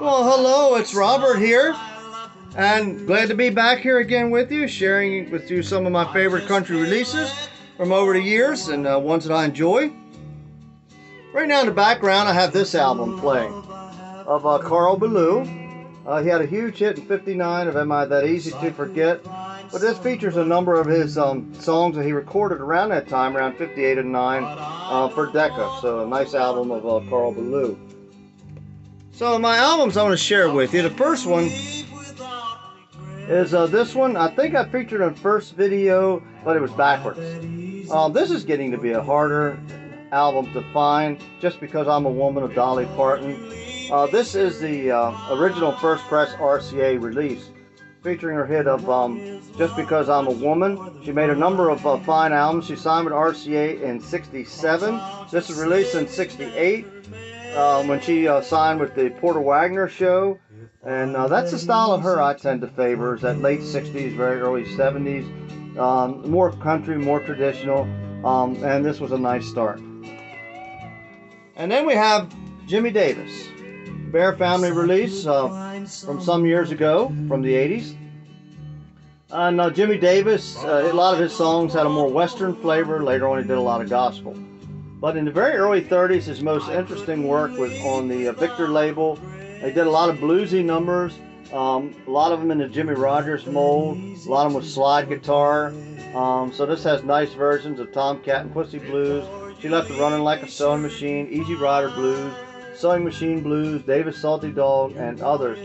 Well, hello, it's Robert here, and glad to be back here again with you, sharing with you some of my favorite country releases from over the years and ones that I enjoy. Right now in the background, I have this album playing of Carl Ballou. He had a huge hit in '59 of Am I That Easy to Forget? But this features a number of his songs that he recorded around that time, around '58 and '9, for Decca. So a nice album of Carl Ballou. So my albums I want to share with you. The first one is this one. I think I featured on first video, but it was backwards. This is getting to be a harder album to find just because I'm a woman of Dolly Parton. This is the original first press RCA release, featuring her hit of Just Because I'm a Woman. She made a number of fine albums. She signed with RCA in '67. This was released in '68 when she signed with the Porter Wagner Show. And that's the style of her I tend to favor, is that late '60s, very early '70s. More country, more traditional, and this was a nice start. And then we have Jimmy Davis, Bear Family release from some years ago, from the '80s. And Jimmy Davis, a lot of his songs had a more Western flavor. Later on, he did a lot of gospel. But in the very early '30s, his most interesting work was on the Victor label. They did a lot of bluesy numbers, a lot of them in the Jimmy Rogers mold, a lot of them with slide guitar. So this has nice versions of Tomcat and Pussy Blues, She Left It Running Like a Sewing Machine, Easy Rider Blues, Sewing Machine Blues, Davis Salty Dog, and others.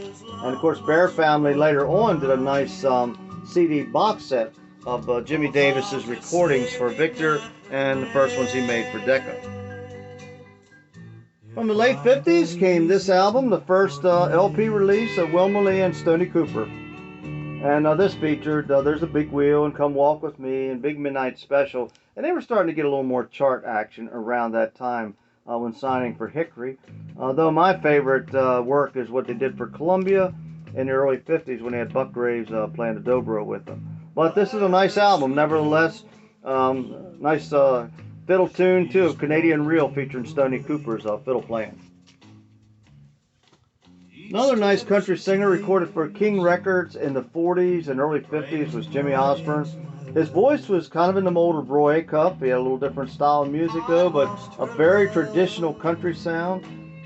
And of course, Bear Family later on did a nice CD box set of Jimmy Davis's recordings for Victor and the first ones he made for Decca. From the late '50s came this album, the first LP release of Wilma Lee and Stoney Cooper. And this featured There's a Big Wheel and Come Walk With Me and Big Midnight Special. And they were starting to get a little more chart action around that time when signing for Hickory. Though my favorite work is what they did for Columbia in the early '50s when they had Buck Graves playing the dobro with them. But this is a nice album, nevertheless. Nice fiddle tune too of Canadian Reel featuring Stoney Cooper's fiddle playing. Another nice country singer recorded for King Records in the '40s and early '50s was Jimmy Osborne. His voice was kind of in the mold of Roy Acuff. He had a little different style of music though, but a very traditional country sound.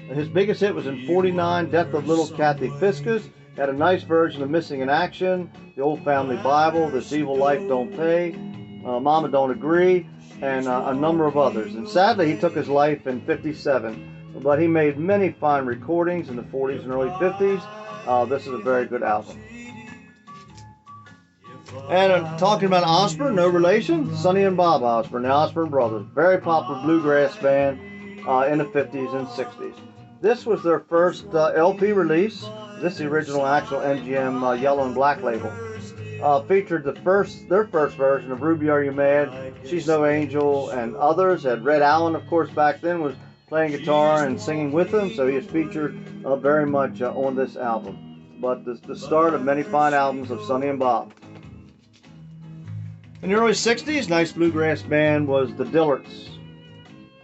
His biggest hit was in '49, Death of Little Kathy Fiscus. Had a nice version of Missing in Action, The Old Family Bible, This Evil Life Don't Pay, Mama Don't Agree, and a number of others. And sadly, he took his life in '57. But he made many fine recordings in the '40s and early '50s. This is a very good album. And talking about Osborne, no relation, Sonny and Bob Osborne, the Osborne Brothers. Very popular bluegrass band in the '50s and '60s. This was their first LP release. This is the original actual MGM yellow and black label. Featured their first version of Ruby Are You Mad, She's No Angel, and others. Had Red Allen, of course, back then was playing guitar and singing with them, so he is featured very much on this album. But the start of many fine albums of Sonny and Bob. In the early '60s, nice bluegrass band was the Dillards.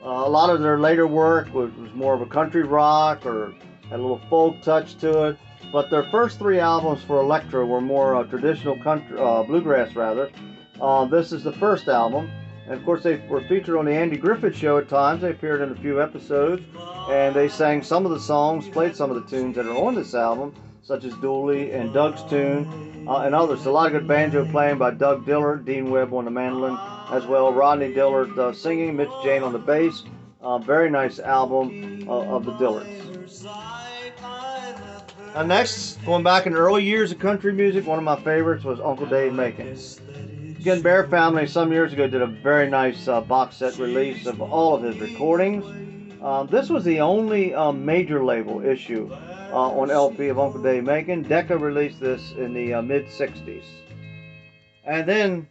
A lot of their later work was more of a country rock or had a little folk touch to it. But their first three albums for Electra were more traditional country, bluegrass rather. This is the first album. And of course they were featured on the Andy Griffith Show at times. They appeared in a few episodes. And they sang some of the songs, played some of the tunes that are on this album, such as Dooley and Doug's tune and others. A lot of good banjo playing by Doug Dillard, Dean Webb on the mandolin as well. Rodney Dillard singing, Mitch Jane on the bass. Very nice album of the Dillards. Next, going back in the early years of country music, one of my favorites was Uncle Dave Macon. Again, Bear Family some years ago did a very nice box set release of all of his recordings. This was the only major label issue on LP of Uncle Dave Macon. Decca released this in the mid-'60s. And then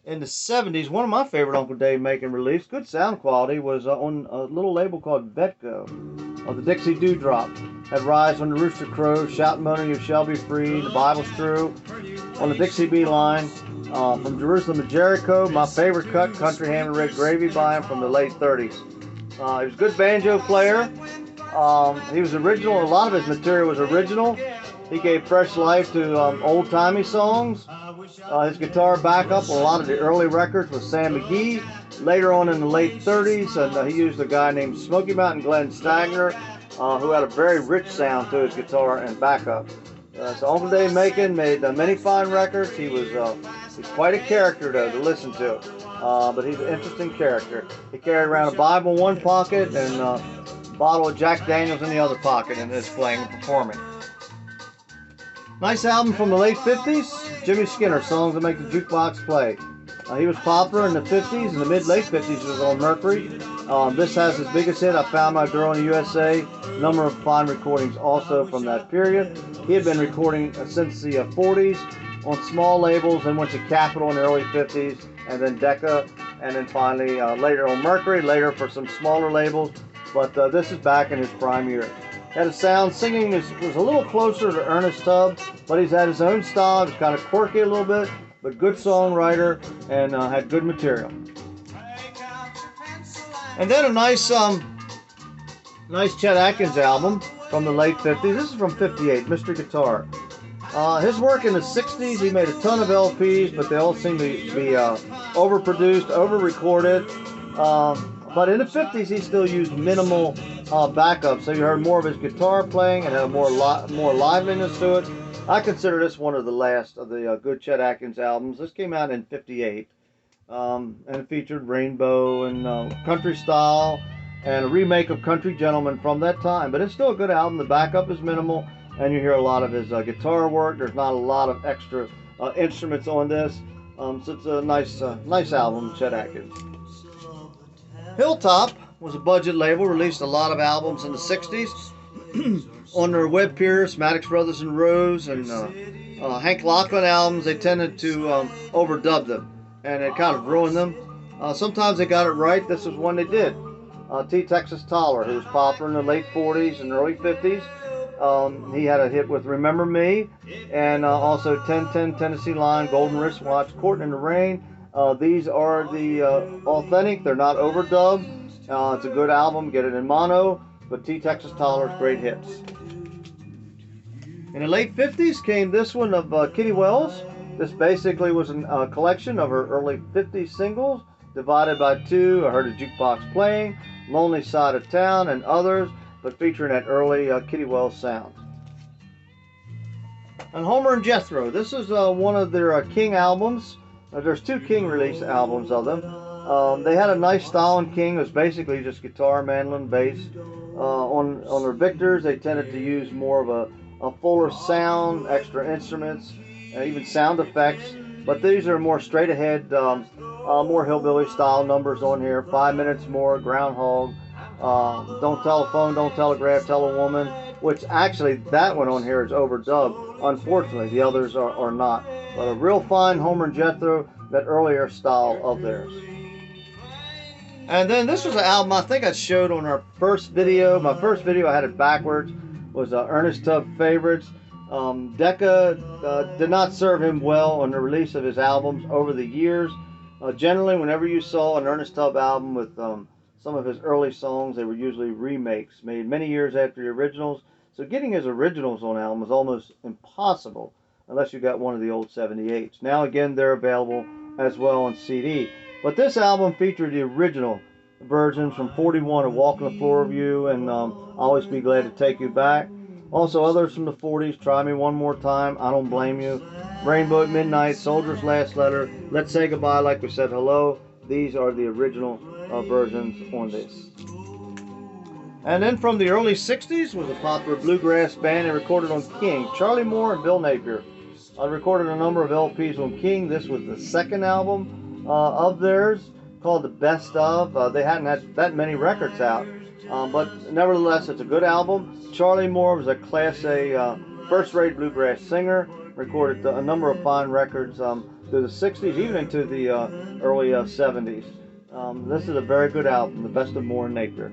in the '70s, one of my favorite Uncle Dave Macon release, good sound quality, was on a little label called Vetco of the Dixie Dewdrop. Had Rise When the Rooster Crows, Shout and Moaning You Shall Be Free, The Bible's True, on the Dixie Bee line. From Jerusalem to Jericho, my favorite cut, Country Ham and Red Gravy by him from the late '30s. He was a good banjo player, He was original. A lot of his material was original. He gave fresh life to old-timey songs. His guitar backup on a lot of the early records was Sam McGee. Later on in the late 30s, and he used a guy named Smoky Mountain Glenn Stagner, who had a very rich sound to his guitar and backup. So Uncle Dave Macon made many fine records. He's quite a character to listen to, but he's an interesting character. He carried around a Bible in one pocket and a bottle of Jack Daniels in the other pocket in his playing and performing. Nice album from the late 50s, Jimmy Skinner, Songs That Make the Jukebox Play. He was popular in the 50s, in the mid-late 50s he was on Mercury. This has his biggest hit, I Found My Girl in the USA. A number of fine recordings also from that period. He had been recording since the 40s on small labels, and went to Capitol in the early 50s, and then Decca, and then finally later on Mercury, later for some smaller labels. But this is back in his prime years. Had a sound, singing was a little closer to Ernest Tubb, but he's had his own style. He's kind of quirky a little bit, but good songwriter, and had good material. And then a nice Chet Atkins album from the late 50s. This is from 58, Mr. Guitar. His work in the 60s, he made a ton of LPs, but they all seem to be overproduced, over-recorded. But in the 50s, he still used minimal backup, so you heard more of his guitar playing and had a more liveliness to it. I consider this one of the last of the good Chet Atkins albums. This came out in 58, and it featured Rainbow and Country Style and a remake of Country Gentleman from that time. But it's still a good album. The backup is minimal, and you hear a lot of his guitar work. There's not a lot of extra instruments on this, so it's a nice album, Chet Atkins. Hilltop was a budget label, released a lot of albums in the 60s. On their Webb Pierce, Maddox Brothers and Rose, and Hank Locklin albums, they tended to overdub them, and it kind of ruined them. Sometimes they got it right. This was one they did. T. Texas Toller, who was popular in the late 40s and early 50s. He had a hit with Remember Me, and also 1010 Tennessee Line, Golden Wristwatch, Courtin' in the Rain. These are the authentic. They're not overdubbed. It's a good album. Get it in mono. But T. Texas Toller's great hits. In the late 50s came this one of Kitty Wells. This basically was a collection of her early 50s singles, divided by two. I Heard a Jukebox Playing, Lonely Side of Town, and others, but featuring that early Kitty Wells sound. And Homer and Jethro. This is one of their King albums. There's two King release albums of them. They had a nice style in King. It was basically just guitar, mandolin, bass. On their Victors, they tended to use more of a fuller sound, extra instruments, and even sound effects. But these are more straight ahead, more hillbilly style numbers on here. 5 minutes more, Groundhog, Don't Telephone, Don't Telegraph, Tell a Woman, which actually that one on here is overdubbed. Unfortunately, the others are not. But a real fine Homer and Jethro, that earlier style of theirs. And then this was an album I think I showed on our first video. My first video, I had it backwards, was Ernest Tubb Favorites. Decca did not serve him well on the release of his albums over the years. Generally, whenever you saw an Ernest Tubb album with some of his early songs, they were usually remakes made many years after the originals. So getting his originals on album was almost impossible unless you got one of the old 78s. Now again, they're available as well on CD. But this album featured the original versions from 41 of Walk on the Floor of You and I'll Always Be Glad to Take You Back. Also others from the 40s, Try Me One More Time, I Don't Blame You, Rainbow at Midnight, Soldier's Last Letter, Let's Say Goodbye Like We Said Hello. These are the original versions on this. And then from the early 60s was a popular bluegrass band they recorded on King, Charlie Moore and Bill Napier. Recorded a number of LPs on King. This was the second album of theirs, called The Best Of. They hadn't had that many records out, but nevertheless, it's a good album. Charlie Moore was a Class A first-rate bluegrass singer, recorded a number of fine records through the 60s, even into the early 70s. This is a very good album, The Best of Moore and Napier.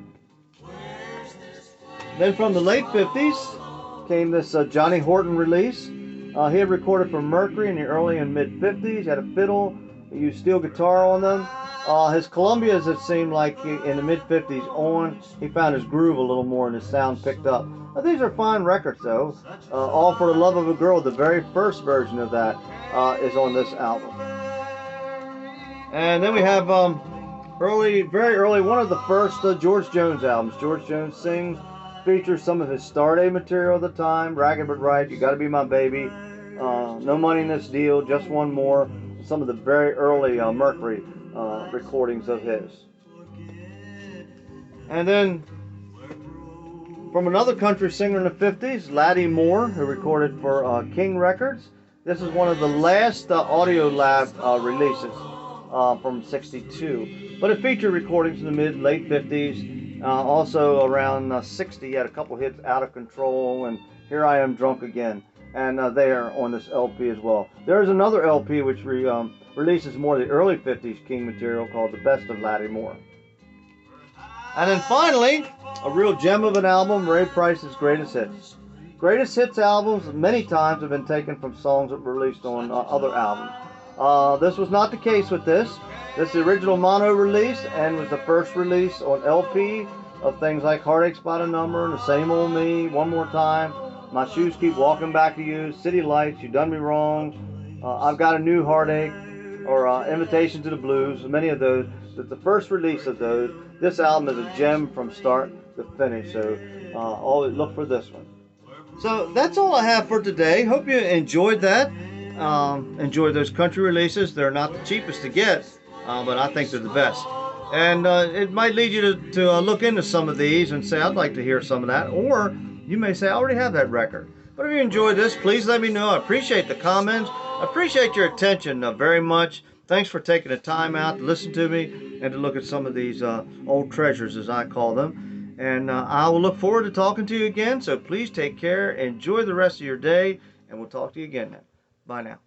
Then from the late 50s came this Johnny Horton release. He had recorded for Mercury in the early and mid 50s, had a fiddle, he used steel guitar on them. His Columbias, it seemed like in the mid-50s on, he found his groove a little more and his sound picked up. These are fine records though. All for the Love of a Girl, the very first version of that is on this album. And then we have very early, one of the first George Jones albums. George Jones Sings features some of his Star Day material at the time. Ragged but Right, You Gotta Be My Baby, No Money in This Deal, Just One More. Some of the very early Mercury recordings of his. And then from another country singer in the 50s, Laddie Moore, who recorded for King Records. This is one of the last Audio Lab releases from '62. But it featured recordings in the late 50s. Also around 60, he had a couple hits, Out of Control and Here I Am Drunk Again. And they are on this LP as well. There's another LP which releases more of the early 50s King material called The Best of Laddie Moore. And then finally, a real gem of an album, Ray Price's Greatest Hits. Greatest Hits albums many times have been taken from songs that were released on other albums. This was not the case with this. This is the original mono release and was the first release on LP of things like Heartaches by the Number, The Same Old Me, One More Time, My Shoes Keep Walking Back to You, City Lights, You Done Me Wrong, I've Got a New Heartache, or Invitation to the Blues. Many of those. That's the first release of those. This album is a gem from start to finish, so always look for this one. So that's all I have for today. Hope you enjoyed that. Enjoy those country releases. They're not the cheapest to get, but I think they're the best. And it might lead you to look into some of these and say, I'd like to hear some of that. Or you may say, I already have that record. But if you enjoyed this, please let me know. I appreciate the comments. I appreciate your attention very much. Thanks for taking the time out to listen to me and to look at some of these old treasures, as I call them. And I will look forward to talking to you again. So please take care. Enjoy the rest of your day. And we'll talk to you again then. Bye now.